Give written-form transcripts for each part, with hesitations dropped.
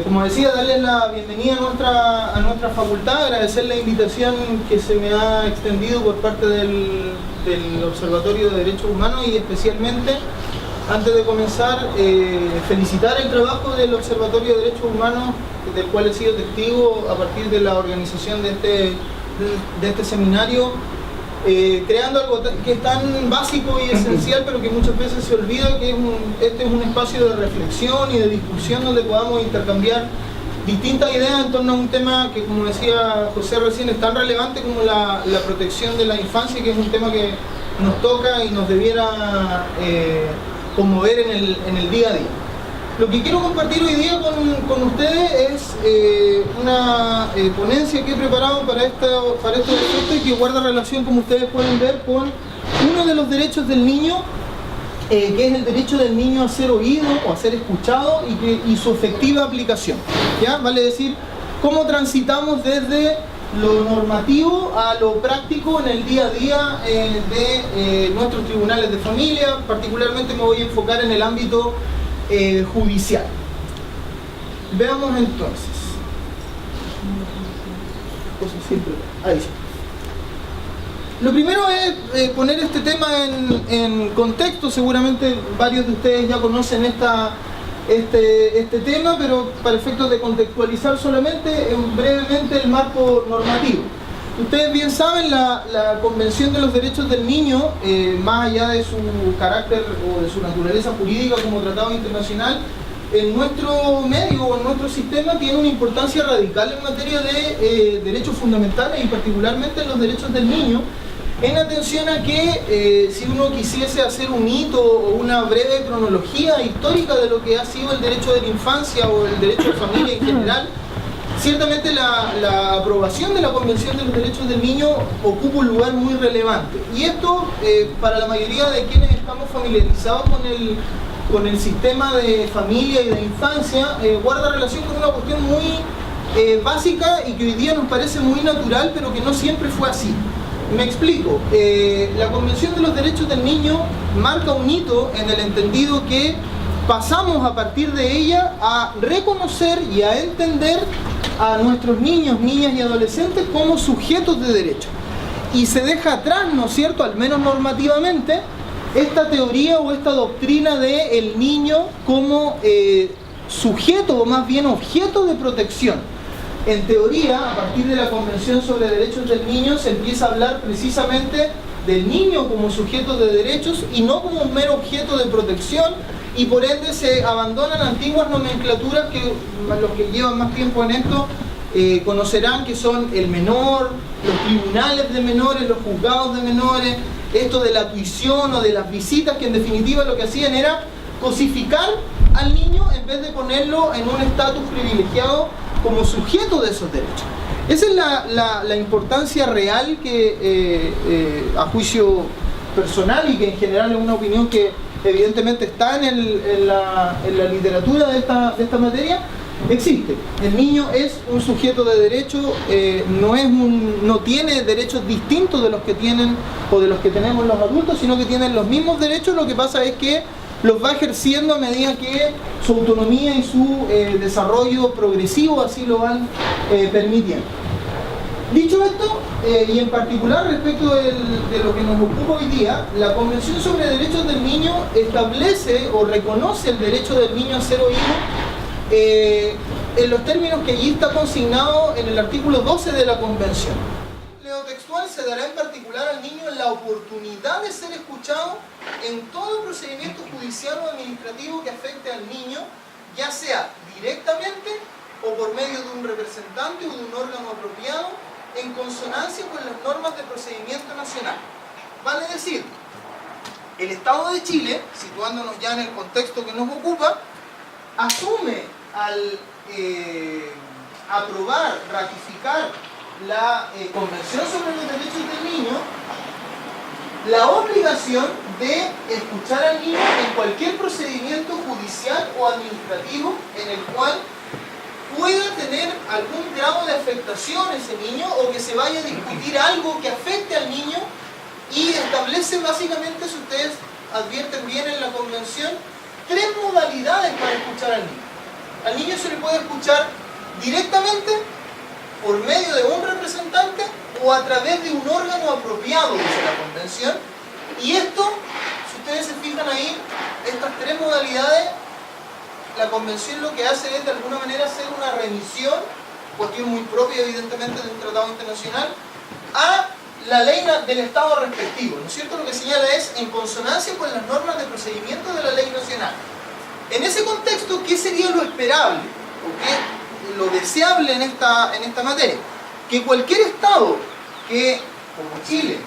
Como decía, darles la bienvenida a nuestra facultad, agradecer la invitación que se me ha extendido por parte del Observatorio de Derechos Humanos y especialmente, antes de comenzar, felicitar el trabajo del Observatorio de Derechos Humanos, del cual he sido testigo a partir de la organización de este seminario, creando algo que es tan básico y esencial, pero que muchas veces se olvida, que este es un espacio de reflexión y de discusión donde podamos intercambiar distintas ideas en torno a un tema que, como decía José recién, es tan relevante como la protección de la infancia, que es un tema que nos toca y nos debiera conmover en el día a día. Lo que quiero compartir hoy día con ustedes es una ponencia que he preparado para este efecto y que guarda relación, como ustedes pueden ver, con uno de los derechos del niño, que es el derecho del niño a ser oído o a ser escuchado y su efectiva aplicación. ¿Ya? Vale decir, cómo transitamos desde lo normativo a lo práctico en el día a día de nuestros tribunales de familia. Particularmente me voy a enfocar en el ámbito judicial. Veamos entonces. Ahí sí. Lo primero es poner este tema en contexto. Seguramente varios de ustedes ya conocen este tema, pero para efectos de contextualizar solamente brevemente el marco normativo. Ustedes bien saben, la Convención de los Derechos del Niño, más allá de su carácter o de su naturaleza jurídica como tratado internacional, en nuestro medio o en nuestro sistema tiene una importancia radical en materia de derechos fundamentales y particularmente en los derechos del niño, en atención a que si uno quisiese hacer un hito o una breve cronología histórica de lo que ha sido el derecho de la infancia o el derecho de familia en general, ciertamente la aprobación de la Convención de los Derechos del Niño ocupa un lugar muy relevante. Y esto, para la mayoría de quienes estamos familiarizados con el sistema de familia y de infancia, guarda relación con una cuestión muy básica y que hoy día nos parece muy natural, pero que no siempre fue así. Me explico. La Convención de los Derechos del Niño marca un hito en el entendido que pasamos a partir de ella a reconocer y a entender a nuestros niños, niñas y adolescentes como sujetos de derecho. Y se deja atrás, ¿no es cierto?, al menos normativamente, esta teoría o esta doctrina de el niño como sujeto o más bien objeto de protección. En teoría, a partir de la Convención sobre Derechos del Niño, se empieza a hablar precisamente del niño como sujeto de derechos y no como un mero objeto de protección, y por ende se abandonan antiguas nomenclaturas que los que llevan más tiempo en esto conocerán, que son el menor, los tribunales de menores, los juzgados de menores, esto de la tuición o de las visitas, que en definitiva lo que hacían era cosificar al niño en vez de ponerlo en un estatus privilegiado como sujeto de esos derechos. Esa es la importancia real que, a juicio personal y que en general es una opinión que evidentemente está en la literatura de esta materia, existe. El niño es un sujeto de derecho, no tiene derechos distintos de los que tienen o de los que tenemos los adultos, sino que tienen los mismos derechos. Lo que pasa es que los va ejerciendo a medida que su autonomía y su desarrollo progresivo así lo van permitiendo. Dicho esto, y en particular respecto de lo que nos ocupa hoy día, la Convención sobre Derechos del Niño establece o reconoce el derecho del niño a ser oído en los términos que allí está consignado en el artículo 12 de la Convención. Leo textual: se dará en particular al niño la oportunidad de ser escuchado en todo procedimiento judicial o administrativo que afecte al niño, ya sea directamente o por medio de un representante o de un órgano apropiado, en consonancia con las normas de procedimiento nacional. Vale decir, el Estado de Chile, situándonos ya en el contexto que nos ocupa, asume al aprobar, ratificar la Convención sobre los Derechos del Niño, la obligación de escuchar al niño en cualquier procedimiento judicial o administrativo en el cual pueda tener algún grado de afectación ese niño o que se vaya a discutir algo que afecte al niño, y establece básicamente, si ustedes advierten bien en la Convención, 3 modalidades para escuchar al niño. al niño se le puede escuchar directamente por medio de un representante o a través de un órgano apropiado, dice la Convención. Y esto, si ustedes se fijan ahí, estas tres modalidades, la Convención lo que hace es de alguna manera hacer una remisión, cuestión muy propia evidentemente de un tratado internacional, a la ley del Estado respectivo, ¿no es cierto? Lo que señala es en consonancia con las normas de procedimiento de la ley nacional. En ese contexto, ¿qué sería lo esperable o qué lo deseable en esta materia? Que cualquier Estado que, como Chile,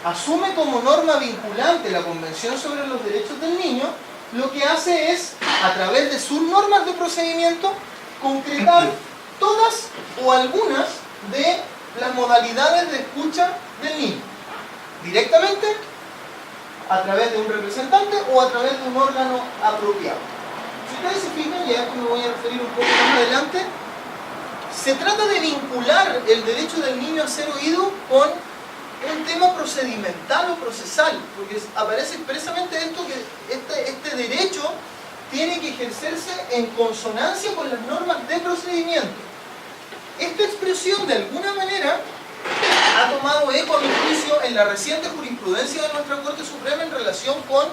asume como norma vinculante la Convención sobre los Derechos del Niño, lo que hace es, a través de sus normas de procedimiento, concretar todas o algunas de las modalidades de escucha del niño, directamente, a través de un representante o a través de un órgano apropiado. Si ustedes se fijan, y a esto me voy a referir un poco más adelante, se trata de vincular el derecho del niño a ser oído con un tema procedimental o procesal, porque aparece expresamente esto, que este derecho tiene que ejercerse en consonancia con las normas de procedimiento. Esta expresión, de alguna manera, ha tomado eco, a mi juicio, en la reciente jurisprudencia de nuestra Corte Suprema en relación con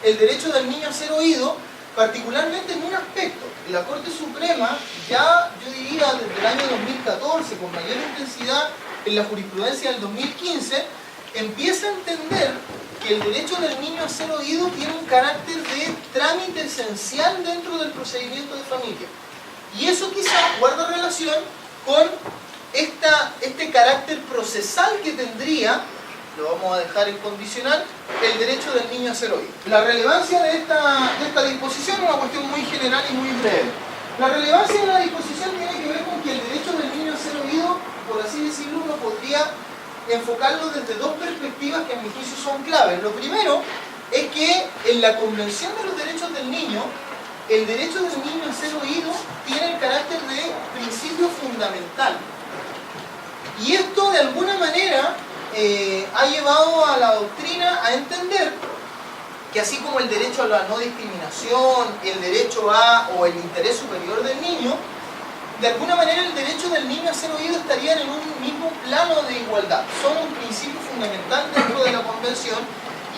el derecho del niño a ser oído, particularmente en un aspecto. La Corte Suprema, ya yo diría desde el año 2014, con mayor intensidad en la jurisprudencia del 2015, empieza a entender que el derecho del niño a ser oído tiene un carácter de trámite esencial dentro del procedimiento de familia. Y eso quizás guarda relación con este carácter procesal que tendría, lo vamos a dejar en condicional, el derecho del niño a ser oído. La relevancia de esta disposición es una cuestión muy general y muy breve. La relevancia de la disposición tiene que ver con que el derecho del niño a ser oído, por así decirlo, uno podría enfocarlo desde dos perspectivas que a mi juicio son claves. Lo primero es que en la Convención de los Derechos del Niño, el derecho del niño a ser oído tiene el carácter de principio fundamental. Y esto de alguna manera ha llevado a la doctrina a entender que así como el derecho a la no discriminación, el derecho a o el interés superior del niño, de alguna manera el derecho del niño a ser oído estarían en un mismo plano de igualdad. Son un principio fundamental dentro de la Convención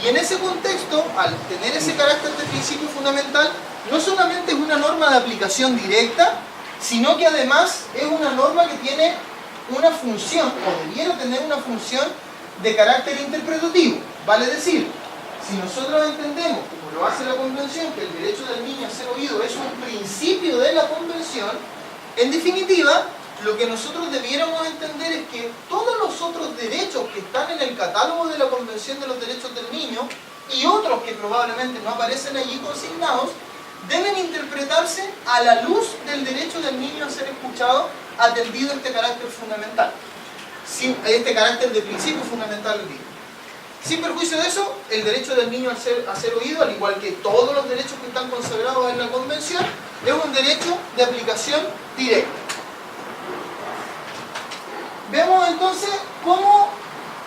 y en ese contexto, al tener ese carácter de principio fundamental, no solamente es una norma de aplicación directa, sino que además es una norma que tiene una función, o debiera tener una función de carácter interpretativo. Vale decir, si nosotros entendemos, como lo hace la Convención, que el derecho del niño a ser oído es un principio de la Convención, en definitiva, lo que nosotros debiéramos entender es que todos los otros derechos que están en el catálogo de la Convención de los Derechos del Niño y otros que probablemente no aparecen allí consignados, deben interpretarse a la luz del derecho del niño a ser escuchado, atendido este carácter fundamental, este carácter de principio fundamental del niño. Sin perjuicio de eso, el derecho del niño a ser oído, al igual que todos los derechos que están consagrados en la Convención, es un derecho de aplicación directa. Vemos entonces cómo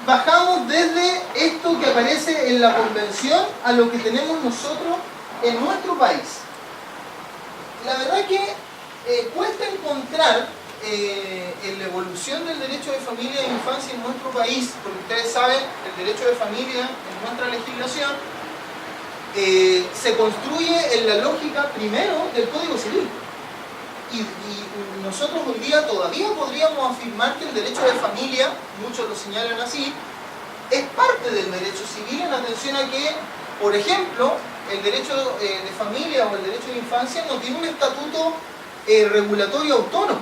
bajamos desde esto que aparece en la Convención a lo que tenemos nosotros en nuestro país. La verdad es que cuesta encontrar en la evolución del derecho de familia e infancia en nuestro país, porque ustedes saben, el derecho de familia en nuestra legislación se construye en la lógica primero del Código Civil. Y nosotros hoy día todavía podríamos afirmar que el derecho de familia, muchos lo señalan así, es parte del derecho civil en atención a que, por ejemplo, el derecho de familia o el derecho de infancia no tiene un estatuto regulatorio autónomo.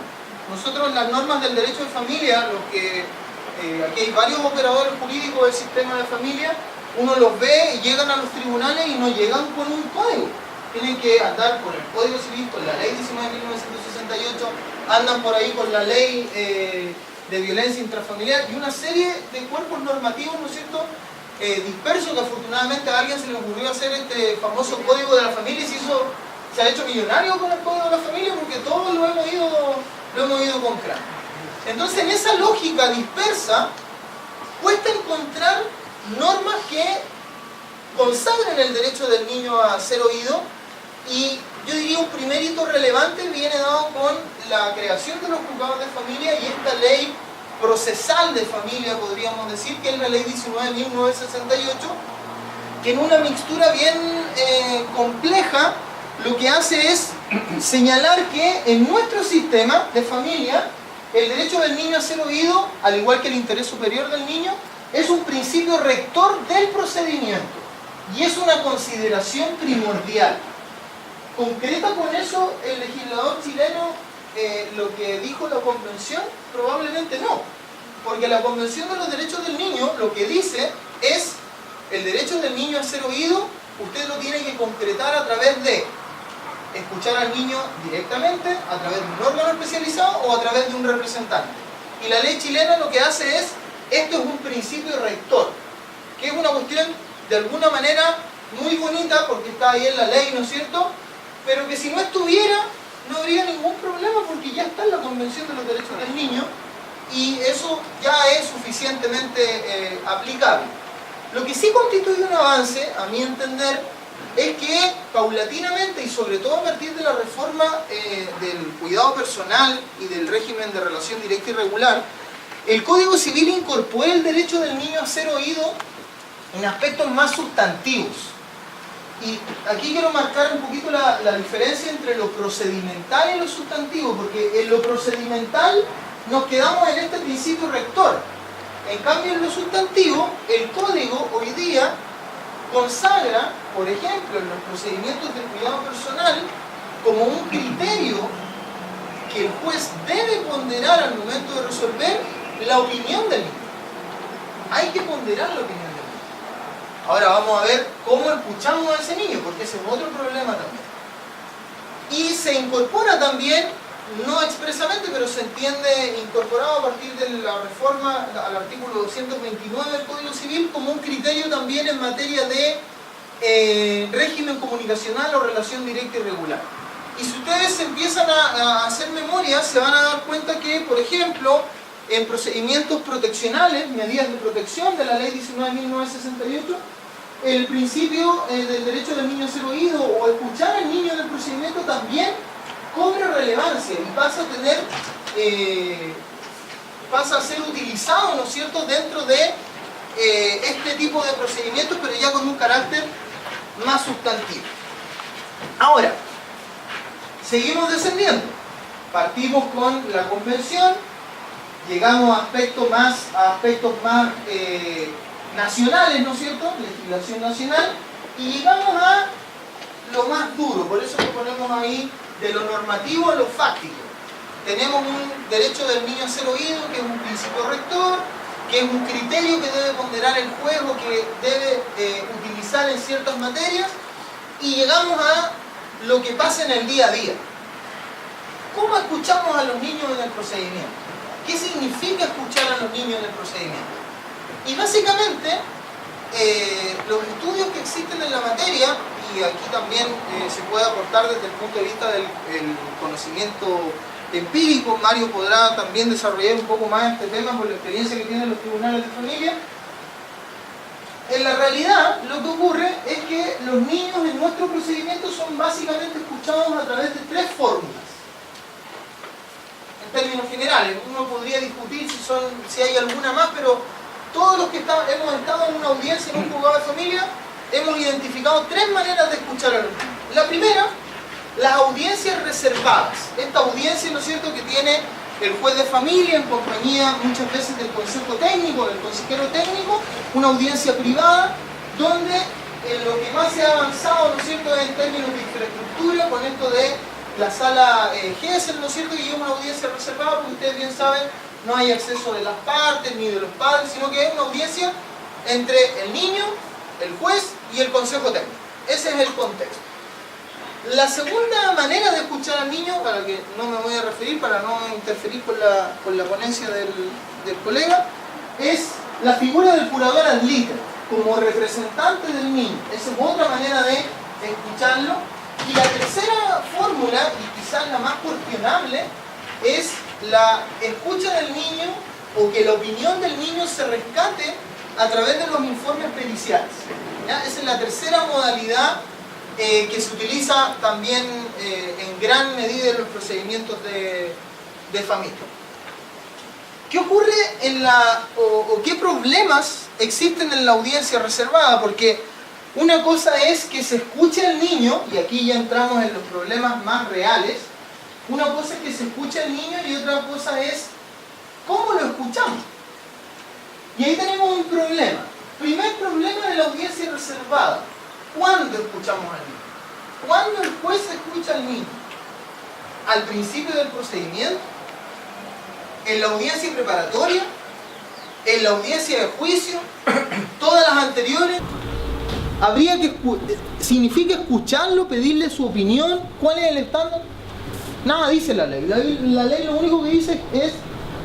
Nosotros en las normas del derecho de familia, aquí hay varios operadores jurídicos del sistema de familia, uno los ve y llegan a los tribunales y no llegan con un código. Tienen que andar con el Código Civil, con la Ley 19 de 1968, andan por ahí con la Ley de Violencia Intrafamiliar y una serie de cuerpos normativos, ¿no es cierto?, dispersos, que afortunadamente a alguien se le ocurrió hacer este famoso Código de la Familia y se ha hecho millonario con el Código de la Familia porque todos lo hemos ido comprando. Entonces, en esa lógica dispersa, cuesta encontrar normas que consagren el derecho del niño a ser oído y yo diría un primer hito relevante viene dado con la creación de los juzgados de familia y esta ley procesal de familia, podríamos decir, que es la ley 19.968, que en una mixtura bien compleja lo que hace es señalar que en nuestro sistema de familia el derecho del niño a ser oído, al igual que el interés superior del niño, es un principio rector del procedimiento y es una consideración primordial. ¿Concreta con eso el legislador chileno lo que dijo la Convención? Probablemente no, porque la Convención de los Derechos del Niño lo que dice es el derecho del niño a ser oído, usted lo tiene que concretar a través de escuchar al niño directamente, a través de un órgano especializado o a través de un representante. Y la ley chilena lo que hace es, esto es un principio rector, que es una cuestión de alguna manera muy bonita porque está ahí en la ley, ¿no es cierto? Pero que si no estuviera, no habría ningún problema porque ya está en la Convención de los Derechos del Niño y eso ya es suficientemente aplicable. Lo que sí constituye un avance, a mi entender, es que paulatinamente y sobre todo a partir de la reforma del cuidado personal y del régimen de relación directa y regular, el Código Civil incorpora el derecho del niño a ser oído en aspectos más sustantivos. Y aquí quiero marcar un poquito la diferencia entre lo procedimental y lo sustantivo, porque en lo procedimental nos quedamos en este principio rector. En cambio, en lo sustantivo, el Código hoy día consagra, por ejemplo, en los procedimientos de cuidado personal, como un criterio que el juez debe ponderar al momento de resolver la opinión del niño. Hay que ponderar la opinión del niño. Ahora vamos a ver cómo escuchamos a ese niño, porque ese es otro problema también. Y se incorpora también, no expresamente, pero se entiende incorporado a partir de la reforma al artículo 229 del Código Civil como un criterio también en materia de régimen comunicacional o relación directa y regular. Y si ustedes empiezan a hacer memoria, se van a dar cuenta que, por ejemplo, en procedimientos proteccionales, medidas de protección de la ley 19.968, el principio del derecho del niño a ser oído o escuchar al niño en el procedimiento también cobra relevancia y pasa a ser utilizado, ¿no es cierto?, dentro de este tipo de procedimientos, pero ya con un carácter más sustantivo. Ahora, seguimos descendiendo. Partimos con la Convención, llegamos a aspectos más nacionales, ¿no es cierto?, legislación nacional, y llegamos a lo más duro, por eso lo ponemos ahí, de lo normativo a lo fáctico. Tenemos un derecho del niño a ser oído, que es un principio rector, que es un criterio que debe ponderar el juez o que debe utilizar en ciertas materias, y llegamos a lo que pasa en el día a día. ¿Cómo escuchamos a los niños en el procedimiento? ¿Qué significa escuchar a los niños en el procedimiento? Y básicamente, los estudios que existen en la materia, y aquí también se puede aportar desde el punto de vista del conocimiento empírico, Mario podrá también desarrollar un poco más este tema por la experiencia que tienen los tribunales de familia. En la realidad, lo que ocurre es que los niños en nuestro procedimiento son básicamente escuchados a través de 3 fórmulas. En términos generales, uno podría discutir si hay alguna más, pero todos los que hemos estado en una audiencia en un juzgado de familia hemos identificado 3 maneras de escuchar a los niños. La primera, las audiencias reservadas. Esta audiencia, ¿no es cierto?, que tiene el juez de familia en compañía muchas veces del consejo técnico, del consejero técnico, una audiencia privada donde lo que más se ha avanzado, ¿no es cierto?, en términos de infraestructura, con esto de la sala GESEL, ¿no es cierto?, y es una audiencia reservada porque ustedes bien saben, no hay acceso de las partes ni de los padres, sino que es una audiencia entre el niño, el juez y el consejo técnico. Ese es el contexto. La segunda manera de escuchar al niño, a la que no me voy a referir para no interferir con la ponencia del colega, es la figura del curador ad litem, como representante del niño. Esa es otra manera de escucharlo. Y la tercera fórmula, y quizás la más cuestionable, es la escucha del niño o que la opinión del niño se rescate a través de los informes periciales. ¿Ya? Esa es la tercera modalidad que se utiliza también en gran medida en los procedimientos de familia. ¿Qué ocurre o qué problemas existen en la audiencia reservada? Porque una cosa es que se escuche al niño, y aquí ya entramos en los problemas más reales. Una cosa es que se escuche al niño y otra cosa es cómo lo escuchamos. Y ahí tenemos un problema. Primer problema de la audiencia reservada. ¿Cuándo escuchamos al niño? ¿Cuándo el juez escucha al niño? ¿Al principio del procedimiento? ¿En la audiencia preparatoria? ¿En la audiencia de juicio? ¿Todas las anteriores? ¿Significa escucharlo, pedirle su opinión? ¿Cuál es el estándar? Nada dice la ley. La ley lo único que dice es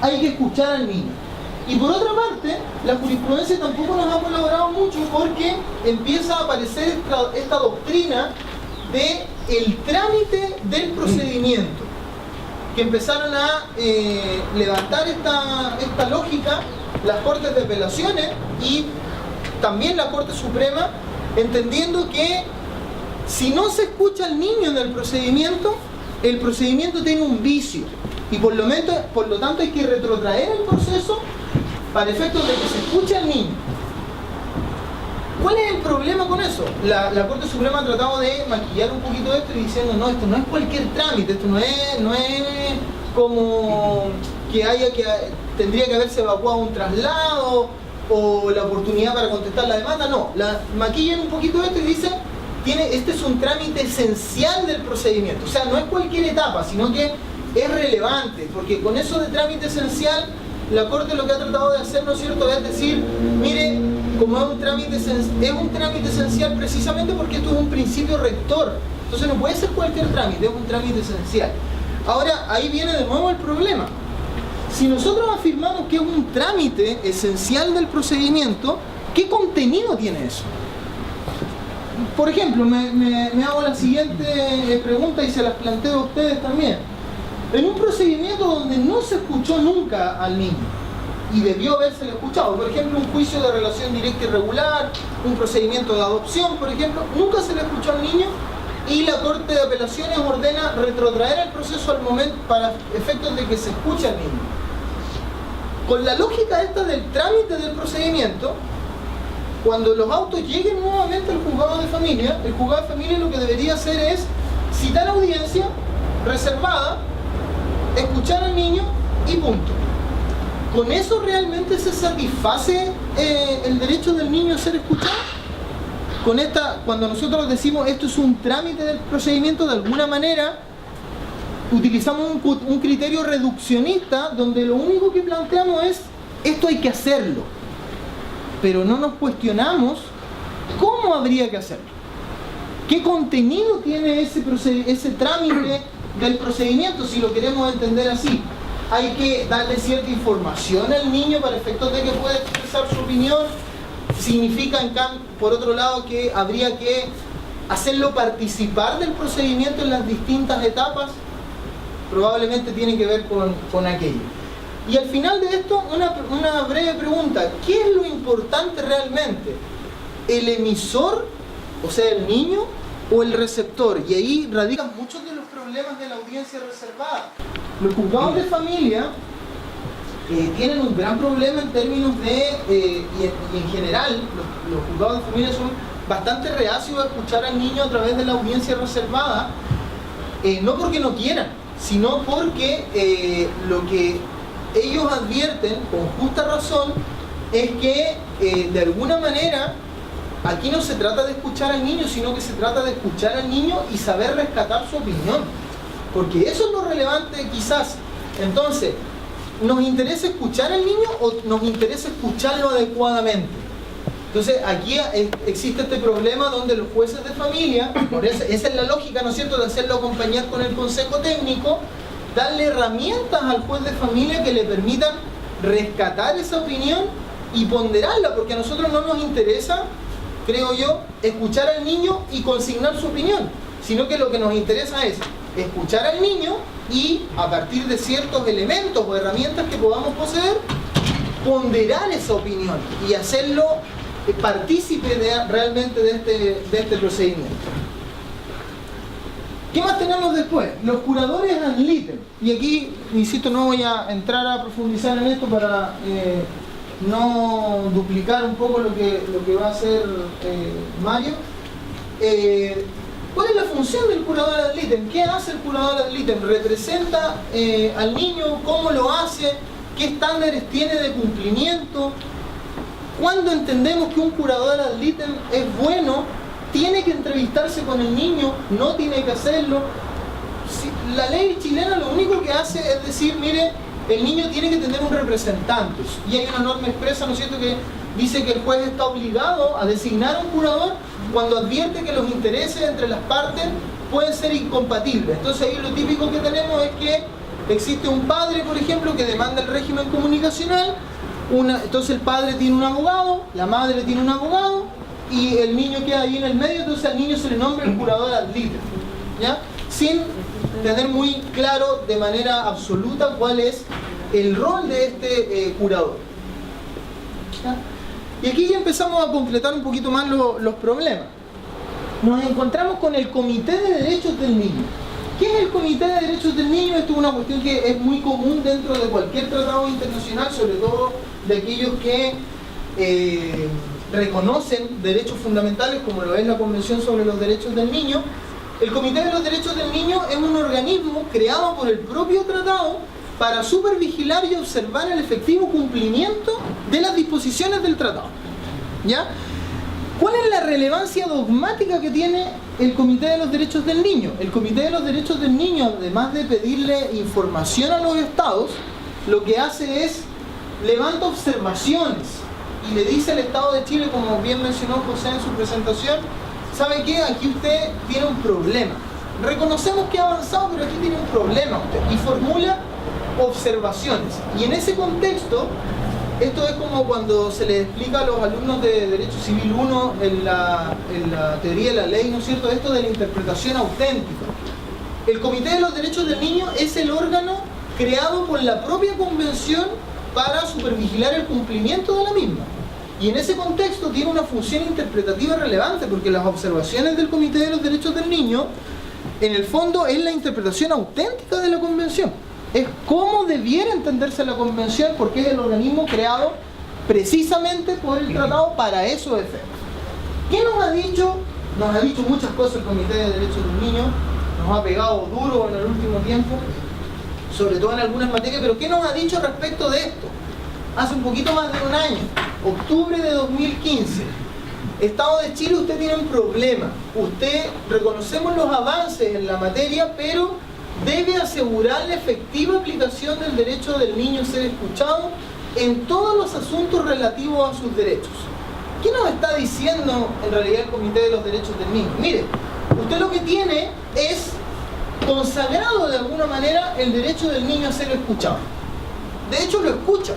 hay que escuchar al niño. Y por otra parte, la jurisprudencia tampoco nos ha colaborado mucho porque empieza a aparecer esta doctrina del trámite del procedimiento, que empezaron a levantar esta lógica las Cortes de Apelaciones y también la Corte Suprema, entendiendo que si no se escucha al niño en el procedimiento tiene un vicio y por lo tanto hay que retrotraer el proceso para efectos de que se escuche al niño. ¿Cuál es el problema con eso? La Corte Suprema ha tratado de maquillar un poquito esto y diciendo no, esto no es cualquier trámite, esto no es como que tendría que haberse evacuado un traslado o la oportunidad para contestar la demanda. No, maquillan un poquito esto y dicen este es un trámite esencial del procedimiento. O sea, no es cualquier etapa, sino que es relevante, porque con eso de trámite esencial la Corte lo que ha tratado de hacer, ¿no es cierto?, es decir, mire, como es un trámite esencial precisamente porque esto es un principio rector. Entonces no puede ser cualquier trámite, es un trámite esencial. Ahora, ahí viene de nuevo el problema. Si nosotros afirmamos que es un trámite esencial del procedimiento, ¿qué contenido tiene eso? Por ejemplo, me hago la siguiente pregunta y se las planteo a ustedes también. En un procedimiento donde no se escuchó nunca al niño y debió habérsele escuchado, por ejemplo, un juicio de relación directa y regular, un procedimiento de adopción, por ejemplo, nunca se le escuchó al niño y la Corte de Apelaciones ordena retrotraer el proceso al momento para efectos de que se escuche al niño. Con la lógica esta del trámite del procedimiento, cuando los autos lleguen nuevamente al juzgado de familia, el juzgado de familia lo que debería hacer es citar audiencia reservada, escuchar al niño y punto. ¿Con eso realmente se satisface el derecho del niño a ser escuchado? Cuando nosotros decimos esto es un trámite del procedimiento, de alguna manera utilizamos un criterio reduccionista donde lo único que planteamos es esto hay que hacerlo, pero no nos cuestionamos cómo habría que hacerlo. ¿Qué contenido tiene ese trámite del procedimiento, si lo queremos entender así? Hay que darle cierta información al niño para efectos de que pueda expresar su opinión. Significa, por otro lado, que habría que hacerlo participar del procedimiento en las distintas etapas. Probablemente tiene que ver con aquello. Y al final de esto, una breve pregunta. ¿Qué es lo importante realmente? ¿El emisor, o sea, el niño, o el receptor? Y ahí radican muchos de los problemas de la audiencia reservada. Los juzgados de familia tienen un gran problema en términos de, y en general, los juzgados de familia son bastante reacios a escuchar al niño a través de la audiencia reservada, no porque no quieran, sino porque lo que ellos advierten con justa razón es que de alguna manera aquí no se trata de escuchar al niño, sino que se trata de escuchar al niño y saber rescatar su opinión, porque eso es lo relevante quizás. Entonces, ¿nos interesa escuchar al niño o nos interesa escucharlo adecuadamente? Entonces aquí existe este problema donde los jueces de familia, esa es la lógica, ¿no es cierto?, de hacerlo acompañar con el consejo técnico, darle herramientas al juez de familia que le permitan rescatar esa opinión y ponderarla, porque a nosotros no nos interesa, creo yo, escuchar al niño y consignar su opinión, sino que lo que nos interesa es escuchar al niño y a partir de ciertos elementos o herramientas que podamos poseer, ponderar esa opinión y hacerlo partícipe realmente de este procedimiento. ¿Qué más tenemos después? Los curadores ad litem. Y aquí, insisto, no voy a entrar a profundizar en esto para no duplicar un poco lo que va a hacer Mario. ¿Cuál es la función del curador ad litem? ¿Qué hace el curador ad litem? ¿Representa al niño? ¿Cómo lo hace? ¿Qué estándares tiene de cumplimiento? ¿Cuándo entendemos que un curador ad litem es bueno? ¿Tiene que entrevistarse con el niño? ¿No tiene que hacerlo? Si, la ley chilena lo único que hace es decir, mire, el niño tiene que tener un representante. Y hay una norma expresa, ¿no es cierto?, que dice que el juez está obligado a designar a un curador cuando advierte que los intereses entre las partes pueden ser incompatibles. Entonces ahí lo típico que tenemos es que existe un padre, por ejemplo, que demanda el régimen comunicacional. Entonces el padre tiene un abogado, la madre tiene un abogado, y el niño queda ahí en el medio. Entonces al niño se le nombra el curador ad litem, ¿ya? Sin tener muy claro de manera absoluta cuál es el rol de este curador, ¿ya? Y aquí ya empezamos a concretar un poquito más los problemas. Nos encontramos con el Comité de Derechos del Niño. ¿Qué es el Comité de Derechos del Niño? Esto es una cuestión que es muy común dentro de cualquier tratado internacional, sobre todo de aquellos que reconocen derechos fundamentales, como lo es la Convención sobre los Derechos del Niño. El Comité de los Derechos del Niño es un organismo creado por el propio tratado para supervigilar y observar el efectivo cumplimiento de las disposiciones del tratado, ¿ya? ¿Cuál es la relevancia dogmática que tiene el Comité de los Derechos del Niño? El Comité de los Derechos del Niño, además de pedirle información a los estados, lo que hace es levanta observaciones y le dice al Estado de Chile, como bien mencionó José en su presentación, ¿sabe qué? Aquí usted tiene un problema. Reconocemos que ha avanzado, pero aquí tiene un problema usted. Y formula observaciones. Y en ese contexto, esto es como cuando se les explica a los alumnos de Derecho Civil 1 en la teoría de la ley, ¿no es cierto?, esto de la interpretación auténtica. El Comité de los Derechos del Niño es el órgano creado por la propia Convención para supervigilar el cumplimiento de la misma. Y en ese contexto tiene una función interpretativa relevante, porque las observaciones del Comité de los Derechos del Niño, en el fondo, es la interpretación auténtica de la Convención. Es cómo debiera entenderse la Convención, porque es el organismo creado precisamente por el tratado para esos efectos. ¿Qué nos ha dicho? Nos ha dicho muchas cosas el Comité de Derechos del Niño, nos ha pegado duro en el último tiempo, sobre todo en algunas materias, pero ¿qué nos ha dicho respecto de esto? Hace un poquito más de un año, octubre de 2015, Estado de Chile, usted tiene un problema. Usted, reconocemos los avances en la materia, pero debe asegurar la efectiva aplicación del derecho del niño a ser escuchado en todos los asuntos relativos a sus derechos. ¿Qué nos está diciendo en realidad el Comité de los Derechos del Niño? Mire, usted lo que tiene es consagrado de alguna manera el derecho del niño a ser escuchado. De hecho lo escucha.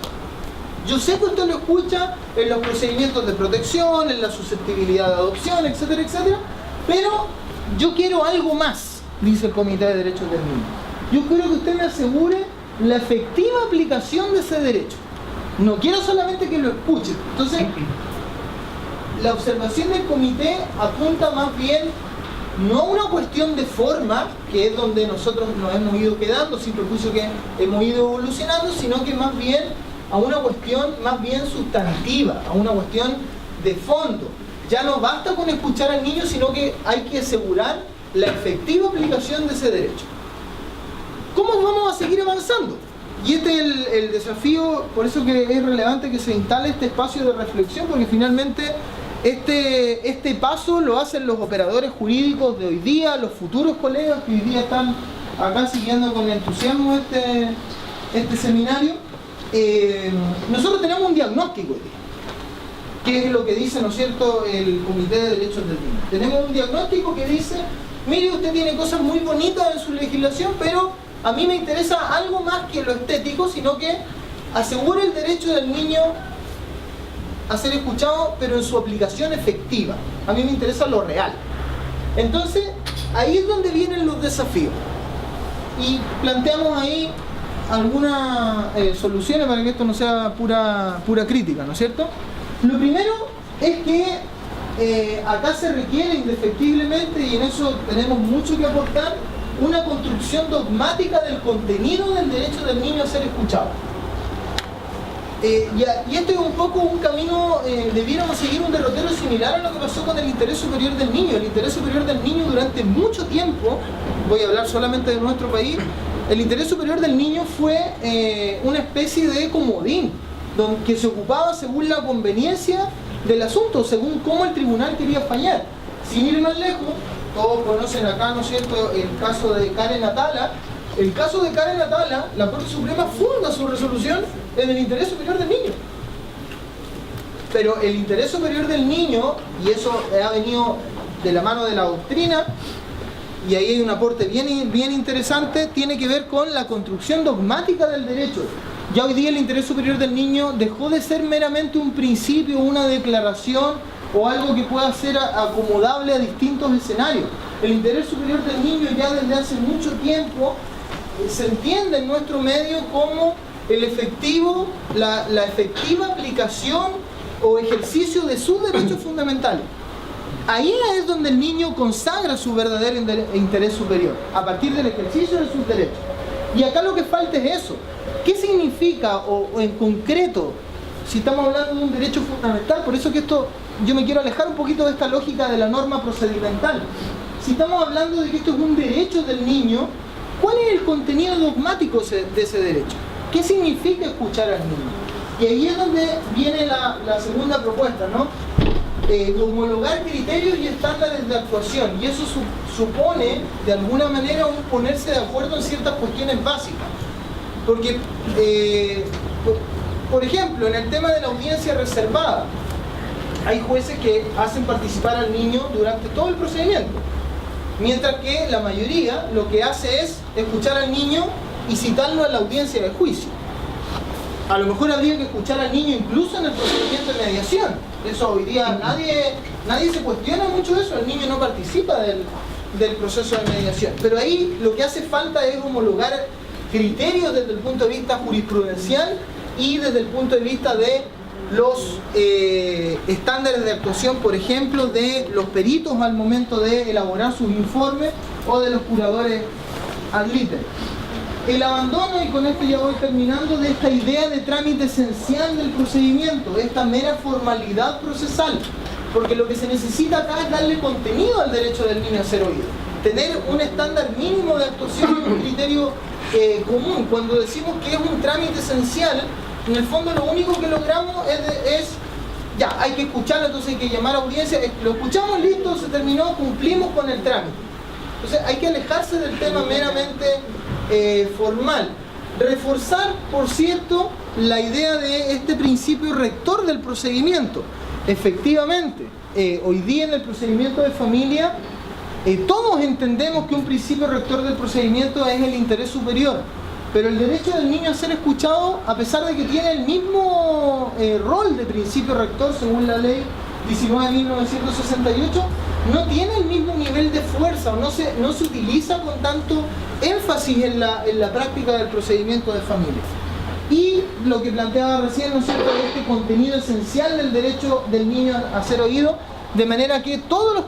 Yo sé que usted lo escucha en los procedimientos de protección, en la susceptibilidad de adopción, etcétera, etcétera, pero yo quiero algo más, dice el Comité de Derechos del Niño. Yo quiero que usted me asegure la efectiva aplicación de ese derecho. No quiero solamente que lo escuche. Entonces, la observación del comité apunta más bien no a una cuestión de forma, que es donde nosotros nos hemos ido quedando, sin perjuicio que hemos ido evolucionando, sino que más bien a una cuestión más bien sustantiva, a una cuestión de fondo. Ya no basta con escuchar al niño, sino que hay que asegurar la efectiva aplicación de ese derecho. ¿Cómo vamos a seguir avanzando? Y este es el desafío, por eso que es relevante que se instale este espacio de reflexión, porque finalmente este paso lo hacen los operadores jurídicos de hoy día, los futuros colegas que hoy día están acá siguiendo con entusiasmo este seminario. Nosotros tenemos un diagnóstico hoy día, que es lo que dice, ¿no es cierto?, el Comité de Derechos del Niño. Tenemos un diagnóstico que dice, mire, usted tiene cosas muy bonitas en su legislación, pero a mí me interesa algo más que lo estético, sino que asegure el derecho del niño a ser escuchado, pero en su aplicación efectiva. A mí me interesa lo real. Entonces, ahí es donde vienen los desafíos. Y planteamos ahí algunas soluciones para que esto no sea pura crítica, ¿no es cierto? Lo primero es que acá se requiere indefectiblemente, y en eso tenemos mucho que aportar, una construcción dogmática del contenido del derecho del niño a ser escuchado. Y esto es un poco un camino, debiéramos seguir un derrotero similar a lo que pasó con el interés superior del niño. El interés superior del niño durante mucho tiempo, voy a hablar solamente de nuestro país, el interés superior del niño fue una especie de comodín, que se ocupaba según la conveniencia del asunto, según cómo el tribunal quería fallar. Sin ir más lejos, todos conocen acá, ¿no es cierto?, el caso de Karen Atala. El caso de Karen Atala, la Corte Suprema funda su resolución en el interés superior del niño. Pero el interés superior del niño, y eso ha venido de la mano de la doctrina, y ahí hay un aporte bien interesante, tiene que ver con la construcción dogmática del derecho. Ya hoy día el interés superior del niño dejó de ser meramente un principio, una declaración o algo que pueda ser acomodable a distintos escenarios. El interés superior del niño ya desde hace mucho tiempo se entiende en nuestro medio como la efectiva aplicación o ejercicio de sus derechos fundamentales. Ahí es donde el niño consagra su verdadero interés superior, a partir del ejercicio de sus derechos. Y acá lo que falta es eso. ¿Qué significa, o en concreto, si estamos hablando de un derecho fundamental? Por eso que yo me quiero alejar un poquito de esta lógica de la norma procedimental. Si estamos hablando de que esto es un derecho del niño, ¿cuál es el contenido dogmático de ese derecho? ¿Qué significa escuchar al niño? Y ahí es donde viene la segunda propuesta, ¿no? Homologar criterios y estándares de actuación. Y eso supone, de alguna manera, un ponerse de acuerdo en ciertas cuestiones básicas. Porque, por ejemplo, en el tema de la audiencia reservada, hay jueces que hacen participar al niño durante todo el procedimiento. Mientras que la mayoría lo que hace es escuchar al niño y citarlo a la audiencia de juicio. A lo mejor habría que escuchar al niño incluso en el procedimiento de mediación. Eso hoy día nadie se cuestiona mucho eso, el niño no participa del proceso de mediación. Pero ahí lo que hace falta es homologar criterios desde el punto de vista jurisprudencial y desde el punto de vista de los estándares de actuación, por ejemplo, de los peritos al momento de elaborar sus informes o de los curadores ad litem. El abandono, y con esto ya voy terminando, de esta idea de trámite esencial del procedimiento, esta mera formalidad procesal, porque lo que se necesita acá es darle contenido al derecho del niño a ser oído, tener un estándar mínimo de actuación y un criterio común. Cuando decimos que es un trámite esencial, en el fondo lo único que logramos es ya, hay que escucharlo, entonces hay que llamar a audiencia, lo escuchamos, listo, se terminó, cumplimos con el trámite. Entonces hay que alejarse del tema meramente formal. Reforzar, por cierto, la idea de este principio rector del procedimiento. Efectivamente, hoy día en el procedimiento de familia, todos entendemos que un principio rector del procedimiento es el interés superior. Pero el derecho del niño a ser escuchado, a pesar de que tiene el mismo rol de principio rector según la ley 19.968, no tiene el mismo nivel de fuerza, o no se utiliza con tanto énfasis en la práctica del procedimiento de familia. Y lo que planteaba recién, ¿no es cierto?, este contenido esencial del derecho del niño a ser oído, de manera que todos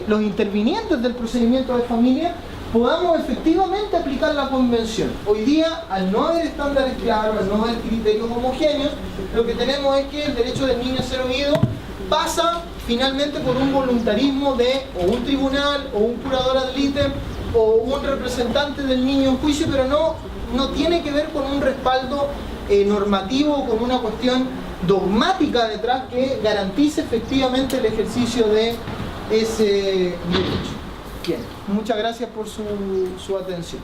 los intervinientes del procedimiento de familia podamos efectivamente aplicar la convención. Hoy día, al no haber estándares claros, al no haber criterios homogéneos, lo que tenemos es que el derecho del niño a ser oído pasa finalmente por un voluntarismo de o un tribunal, o un curador ad litem, o un representante del niño en juicio, pero no tiene que ver con un respaldo normativo o con una cuestión dogmática detrás que garantice efectivamente el ejercicio de ese derecho. Bien, muchas gracias por su atención.